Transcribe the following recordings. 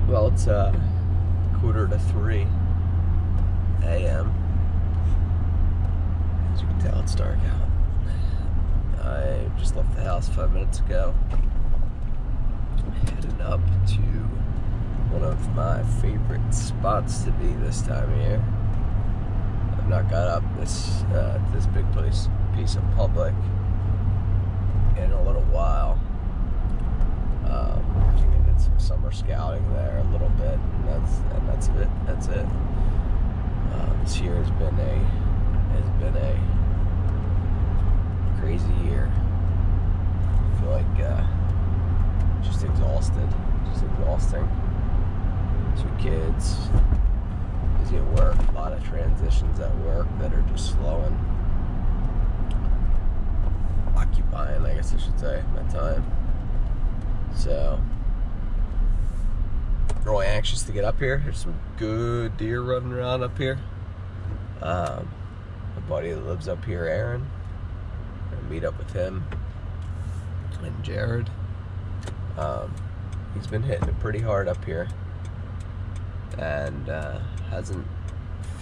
Well, it's 2:45 a.m. As you can tell, it's dark out. I just left the house 5 minutes ago. Heading up to one of my favorite spots to be this time of year. I've not got up this big piece of public in a little while. I think I did some summer scouting there a little bit, and that's it. This year has been a crazy year. I feel like just exhausting. 2 kids, busy at work, a lot of transitions at work that are just occupying, I guess I should say, my time. So, really anxious to get up here. There's some good deer running around up here. My buddy that lives up here, Aaron, I'm gonna meet up with him and Jared. He's been hitting it pretty hard up here and hasn't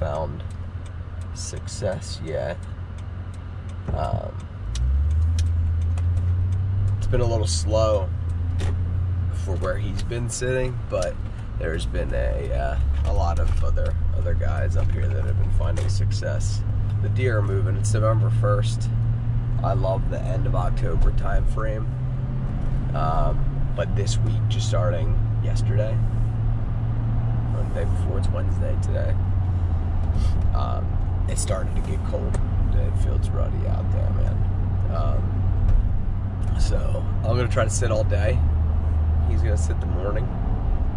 found success yet. It's been a little slow for where he's been sitting, but there's been a lot of other guys up here that have been finding success. The deer are moving. It's November 1st. I love the end of October time frame, but this week, just starting yesterday, or the day before, it's Wednesday today, it started to get cold. It feels ruddy out there, man. So I'm gonna try to sit all day. He's gonna sit the morning,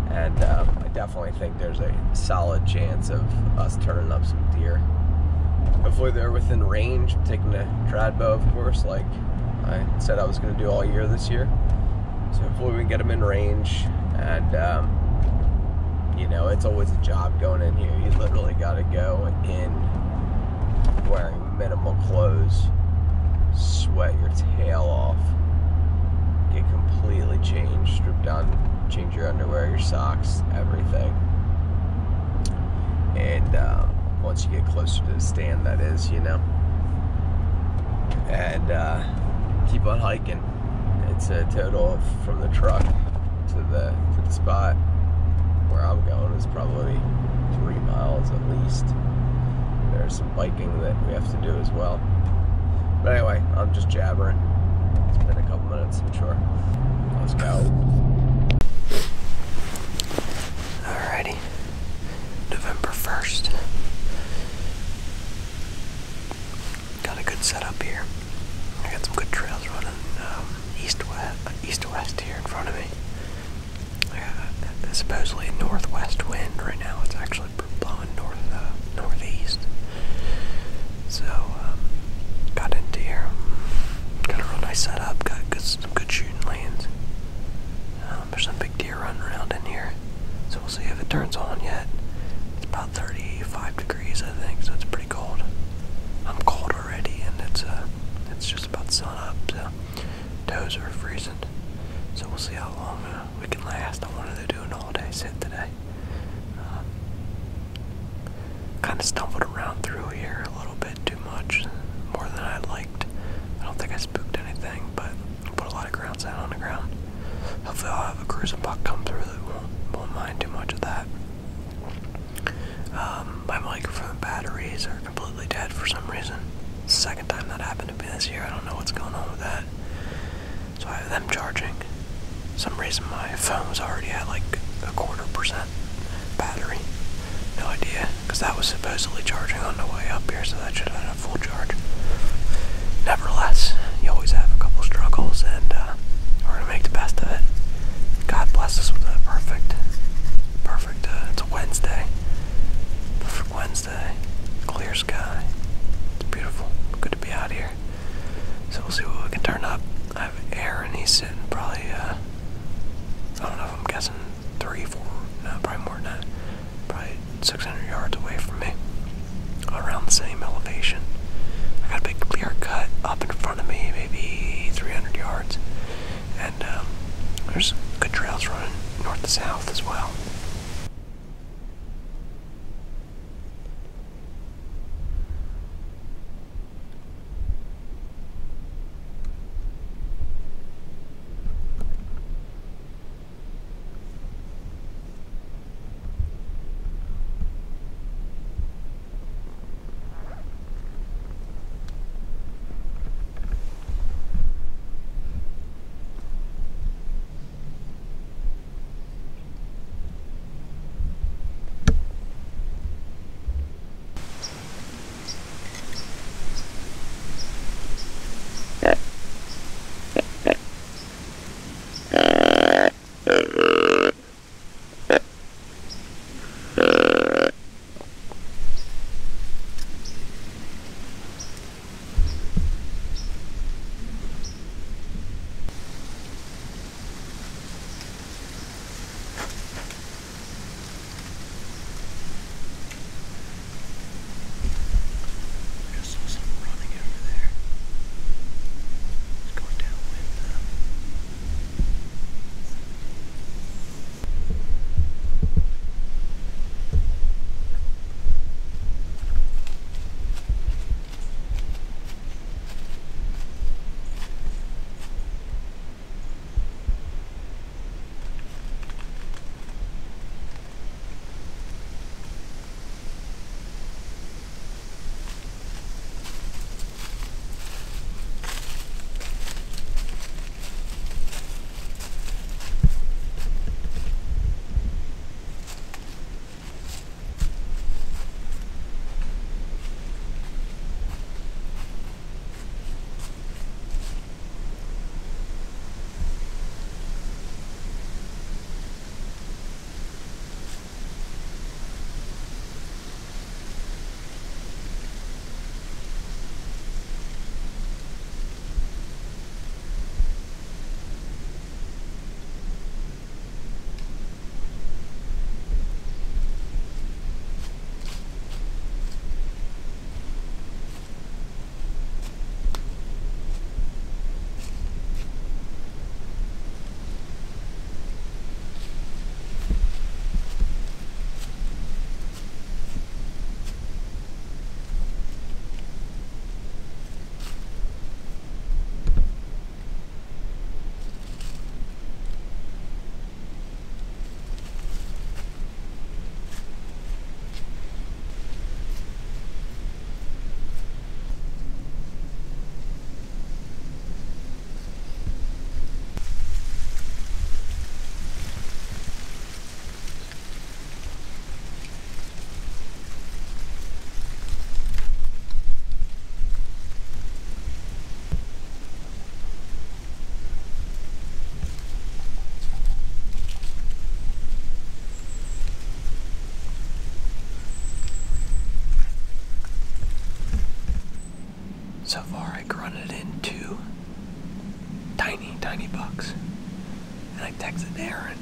and I definitely think there's a solid chance of us turning up some deer. Hopefully they're within range. I'm taking a trad bow, of course, like I said I was gonna do all year this year. So hopefully we can get them in range, and you know, it's always a job going in here. You literally gotta go in wearing minimal clothes, sweat your tail off, get completely changed, strip down, change your underwear, your socks, everything. And once you get closer to the stand, that is, you know. And keep on hiking. It's a total of, from the truck to the spot where I'm going, is probably 3 miles at least. There's some biking that we have to do as well. But anyway, I'm just jabbering. It's been a couple minutes, I'm sure. Let's go. Alrighty. November 1st. Got a good setup here. I got some good trails running east to west here in front of me. I got supposedly northwest wind right now. It's actually blowing northeast. So got into here. Got a real nice setup. Got some good shooting lanes. There's some big deer running around in here. So we'll see if it turns on yet. It's about 35 degrees, I think, so it's pretty cold. I'm cold already, and it's just about sun up, so toes are freezing. So we'll see how long we can last. I wanted to do an all-day sit today. Kind of stumbled around through here a little bit too much, more than I liked. I don't think I spooked anything, but I put a lot of ground sound on the ground. Hopefully I'll have a cruising buck come through that won't mind too much of that. My microphone batteries are completely dead for some reason. It's the second time that happened to me this year. I don't know what's going on with that. So I have them charging. For some reason my phone was already at like 0.25% battery. No idea, because that was supposedly charging on the way up here, so that should have had a full charge. Nevertheless, you always have a couple struggles, and we're going to make the best of it. God bless us with a perfect, it's a Wednesday. Perfect Wednesday. Clear sky. It's beautiful. Good to be out here. So we'll see what we can turn up. I have Aaron, he's sitting probably, I don't know if I'm guessing 3, 4, no, probably more than that. Probably 600 yards away from me. Around the same elevation. I got a big clear cut up in front of me, maybe 300 yards. And there's good trails running north to south as well. So far, I grunted in 2 tiny bucks. And I texted Aaron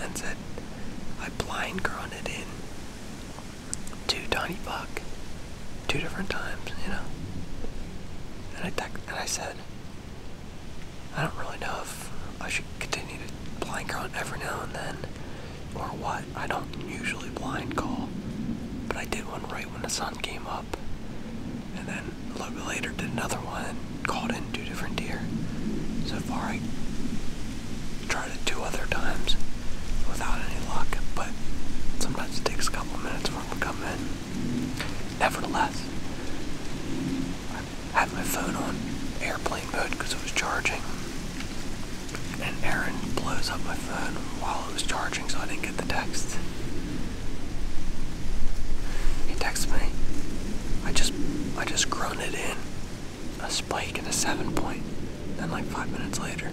and said, I blind grunted in 2 tiny buck 2 different times, you know? And I said, I don't really know if I should continue to blind grunt every now and then or what. I don't usually blind call, but I did one right when the sun came up. And then a little bit later did another one and called in 2 different deer. So far I tried it 2 other times without any luck, but sometimes it takes a couple minutes for them to come in. Nevertheless, I had my phone on airplane mode because it was charging, and Aaron blows up my phone while it was charging, so I didn't get the text. He texts me, I just grunted in a spike and a 7-point. Then like 5 minutes later,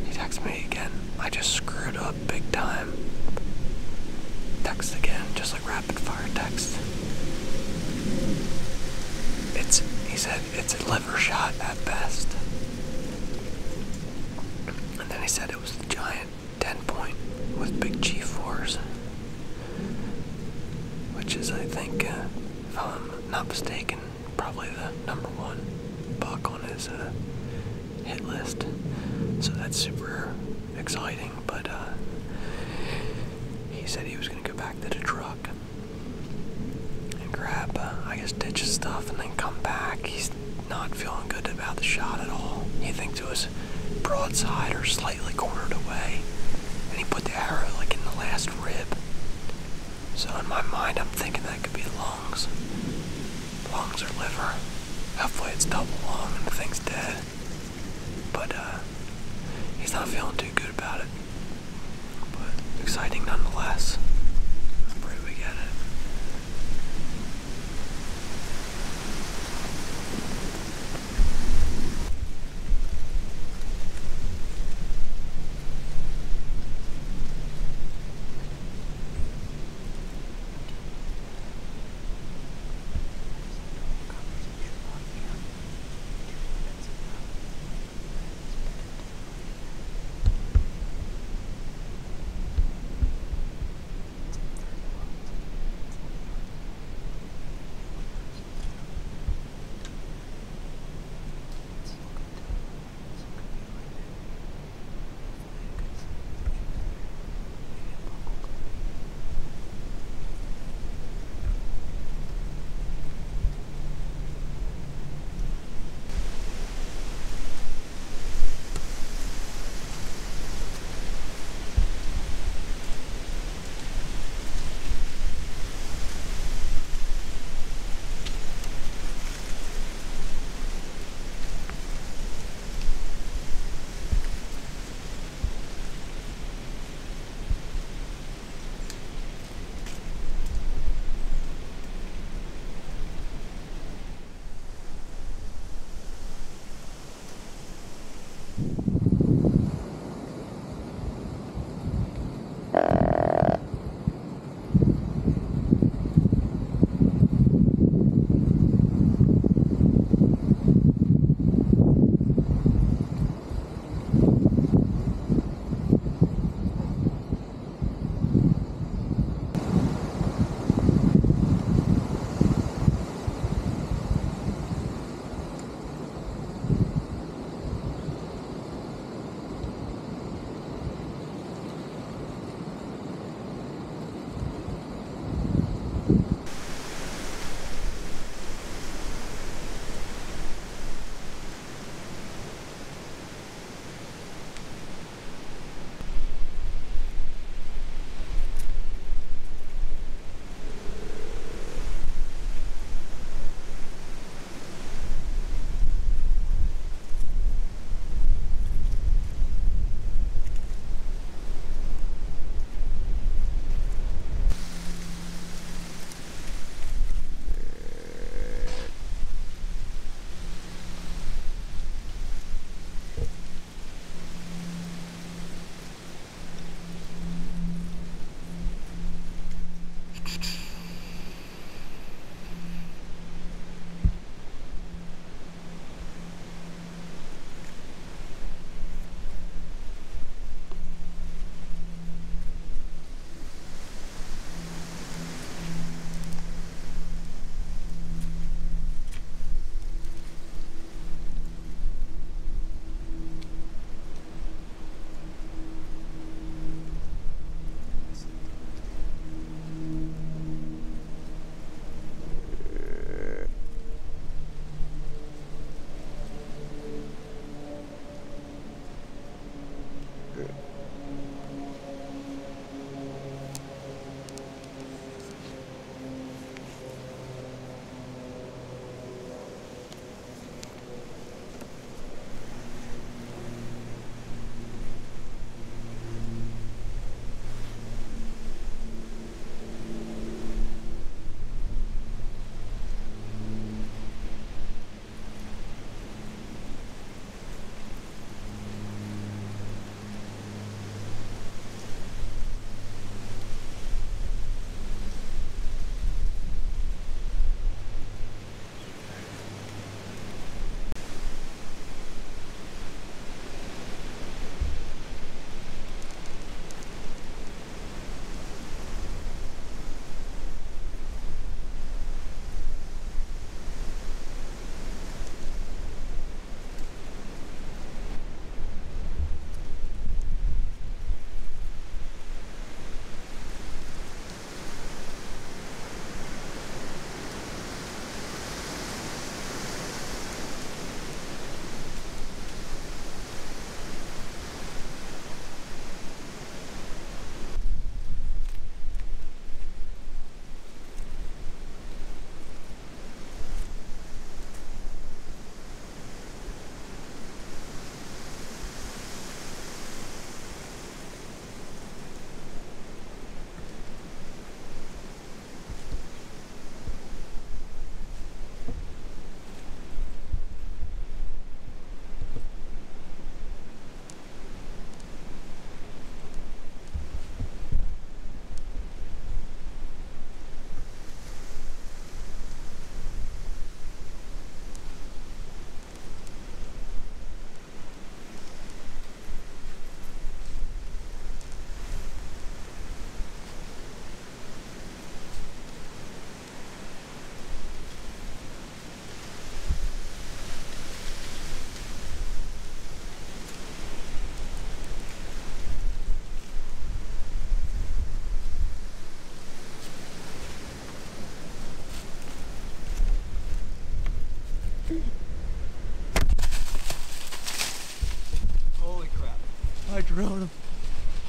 he texts me again. I just screwed up big time. Text again, just like rapid fire text. He said it's a liver shot at best. And then he said it was the giant 10-point with big G4s, which is, I think, if I'm not mistaken, probably the #1 buck on his hit list. So that's super exciting, but said he was going to go back to the truck and grab, I guess, ditch his stuff and then come back. He's not feeling good about the shot at all. He thinks it was broadside or slightly cornered away, and he put the arrow like in the last rib. So in my mind, I'm thinking that could be lungs or liver. Hopefully it's double lung and the thing's dead. But he's not feeling too good about it. But exciting nonetheless. I pray we get it.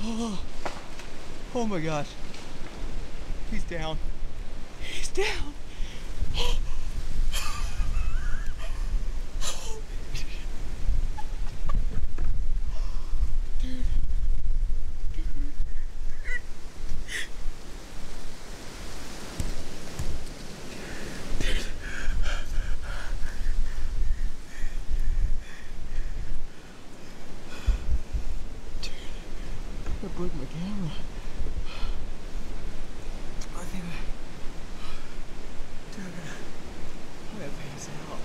Oh my gosh. He's down. He's down. Dude. I broke my camera. I think dude, I'm gonna pass out.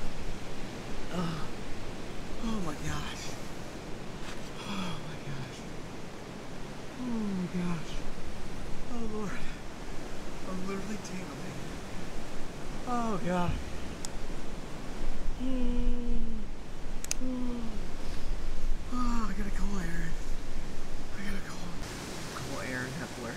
Oh my gosh. Oh my gosh. Oh my gosh. Oh Lord. I'm literally tingling. Oh God. Oh, I gotta call Aaron. I gotta call Aaron Hepler.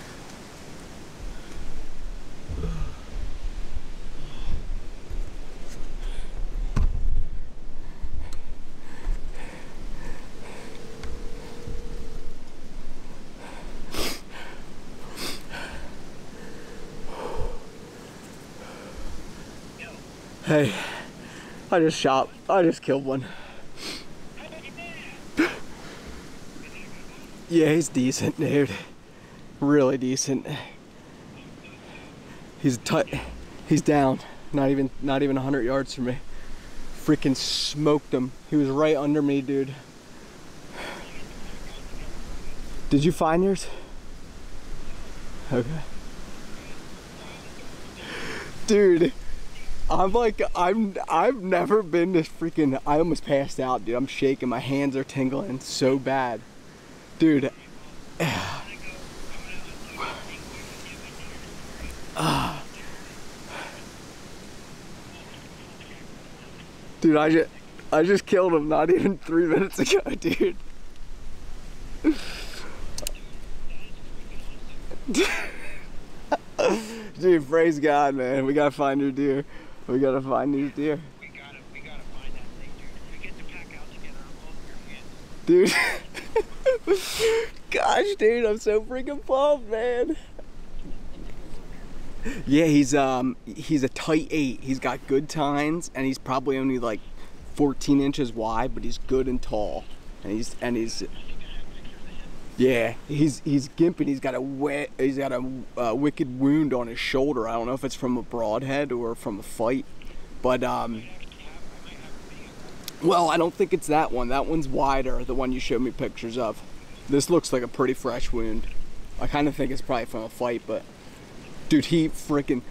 Hey, I just killed one. Yeah, he's decent, dude. Really decent. He's down. Not even 100 yards from me. Freaking smoked him. He was right under me, dude. Did you find yours? Okay. Dude, I've never been this freaking, I almost passed out, dude. I'm shaking, my hands are tingling so bad. Dude. Dude, I just killed him not even 3 minutes ago, dude. Dude, praise God, man. We gotta find your deer. We gotta find these deer. We gotta find that thing, dude. If we get to pack out together, I'm over your head. Dude. Gosh, dude, I'm so freaking pumped, man. Yeah, he's a tight 8. He's got good tines, and he's probably only like 14 inches wide, but he's good and tall. And he's yeah, he's gimping. He's got a wicked wound on his shoulder. I don't know if it's from a broadhead or from a fight, but well, I don't think it's that one. That one's wider, the one you showed me pictures of. This looks like a pretty fresh wound. I kind of think it's probably from a fight, but dude, he freaking,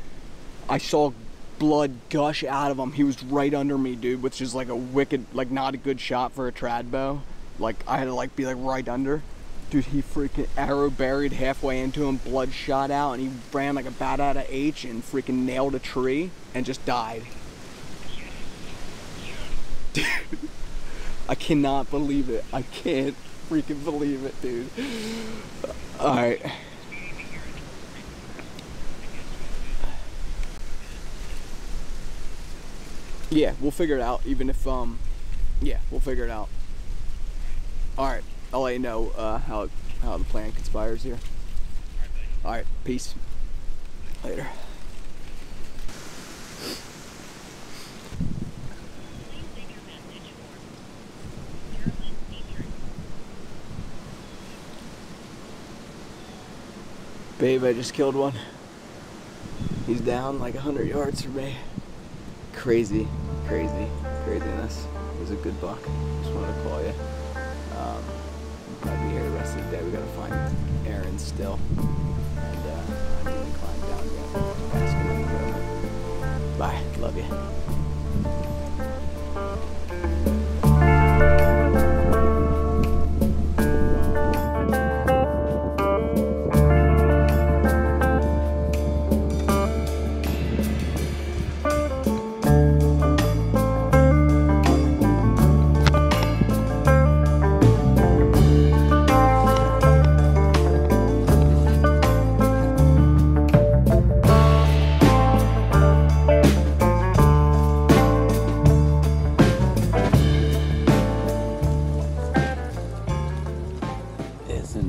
I saw blood gush out of him. He was right under me, dude, which is like a wicked, like not a good shot for a trad bow. Like I had to like be like right under. Dude, he freaking arrow buried halfway into him, blood shot out, and he ran like a bat out of H and freaking nailed a tree and just died. Dude, I cannot believe it. I can't freaking believe it, dude. Alright. Yeah, we'll figure it out, even if, yeah, we'll figure it out. Alright, I'll let you know how the plan conspires here. Alright, peace. Later. Babe, I just killed one. He's down like 100 yards from me. Craziness. It was a good buck. Just wanted to call you. We'll probably be here the rest of the day. We gotta find Aaron still. And I didn't even climb down yet. Ask him in the moment. Bye. Love you.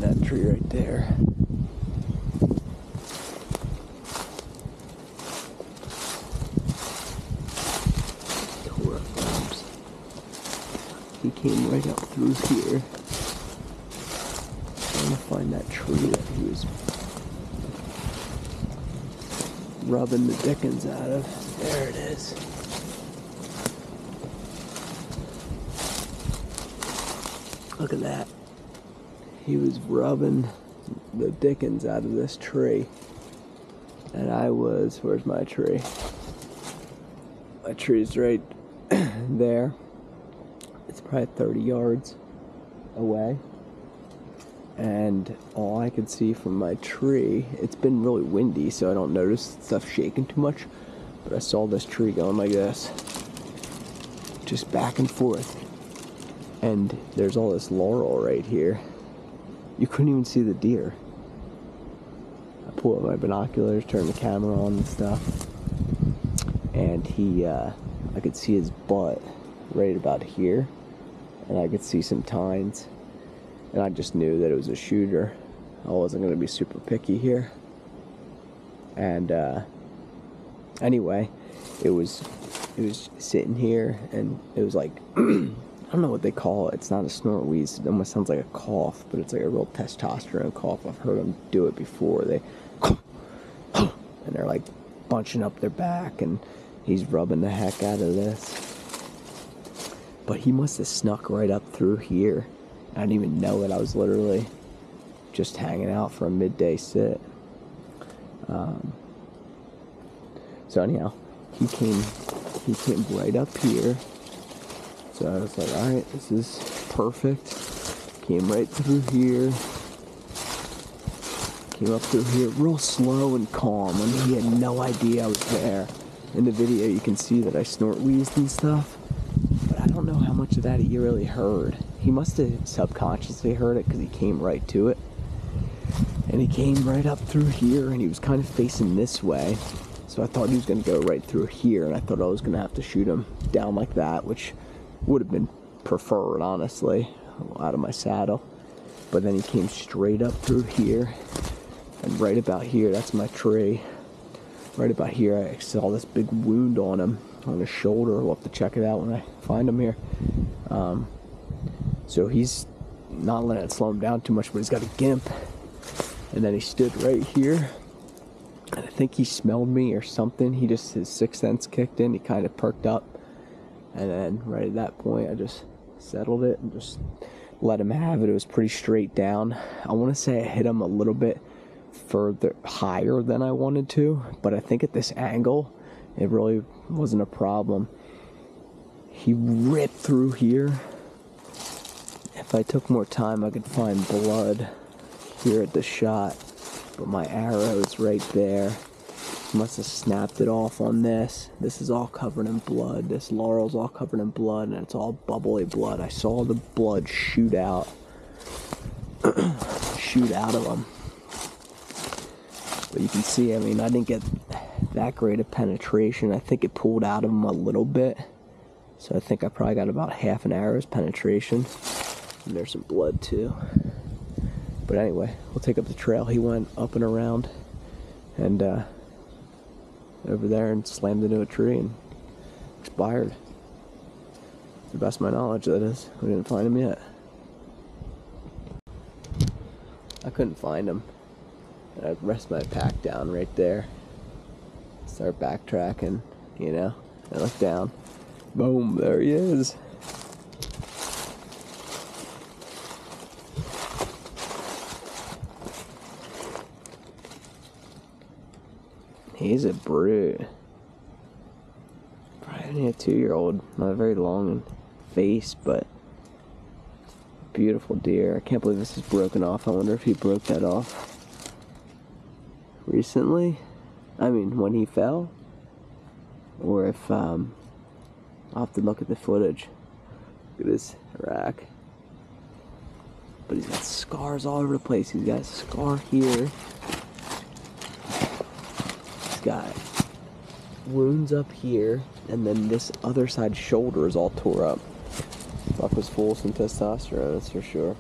that tree right there. Tore up limbs. He came right up through here. Trying to find that tree that he was rubbing the dickens out of. There it is. Look at that. He was rubbing the dickens out of this tree. And I was, where's my tree? My tree's right there. It's probably 30 yards away. And all I could see from my tree, it's been really windy, so I don't notice stuff shaking too much. But I saw this tree going like this. Just back and forth. And there's all this laurel right here. You couldn't even see the deer. I pull up my binoculars, turn the camera on and stuff. And I could see his butt right about here. And I could see some tines. And I just knew that it was a shooter. I wasn't going to be super picky here. And anyway, it was sitting here, and it was like, I don't know what they call it. It's not a snort wheeze. It almost sounds like a cough, but it's like a real testosterone cough. I've heard them do it before. They and they're like bunching up their back, and he's rubbing the heck out of this. But he must have snuck right up through here. I didn't even know it. I was literally just hanging out for a midday sit. So anyhow, he came right up here. So I was like, alright, this is perfect. Came right through here. Came up through here real slow and calm. I mean, he had no idea I was there. In the video, you can see that I snort wheezed and stuff. But I don't know how much of that he really heard. He must have subconsciously heard it because he came right to it. And he came right up through here, and he was kind of facing this way. So I thought he was going to go right through here, and I thought I was going to have to shoot him down like that, which would have been preferred, honestly, out of my saddle. But then he came straight up through here, and right about here, that's my tree. Right about here, I saw this big wound on him, on his shoulder. We'll have to check it out when I find him here. So he's not letting it slow him down too much, but he's got a gimp. And then he stood right here, and I think he smelled me or something. His sixth sense kicked in. He kind of perked up. And then right at that point, I just settled it and just let him have it. It was pretty straight down. I want to say I hit him a little bit further higher than I wanted to, but I think at this angle, it really wasn't a problem. He ripped through here. If I took more time, I could find blood here at the shot, but my arrow's right there. Must have snapped it off on this. This is all covered in blood. This laurel's all covered in blood, and it's all bubbly blood. I saw the blood shoot out shoot out of him. But you can see, I mean, I didn't get that great of penetration. I think it pulled out of him a little bit, so I think I probably got about half an arrow's penetration. And there's some blood too. But anyway, we'll take up the trail. He went up and around, and over there, and slammed into a tree and expired. To the best of my knowledge, that is. We didn't find him yet. I couldn't find him. And I rest my pack down right there. Start backtracking, you know. I look down. Boom, there he is. He's a brute. Probably only a 2-year-old. Not very long face, but beautiful deer. I can't believe this is broken off. I wonder if he broke that off recently. I mean, when he fell, or if I'll have to look at the footage. Look at this rack. But he's got scars all over the place. He's got a scar here. Got wounds up here, and then this other side shoulder is all tore up. Buck was full of some testosterone, that's for sure.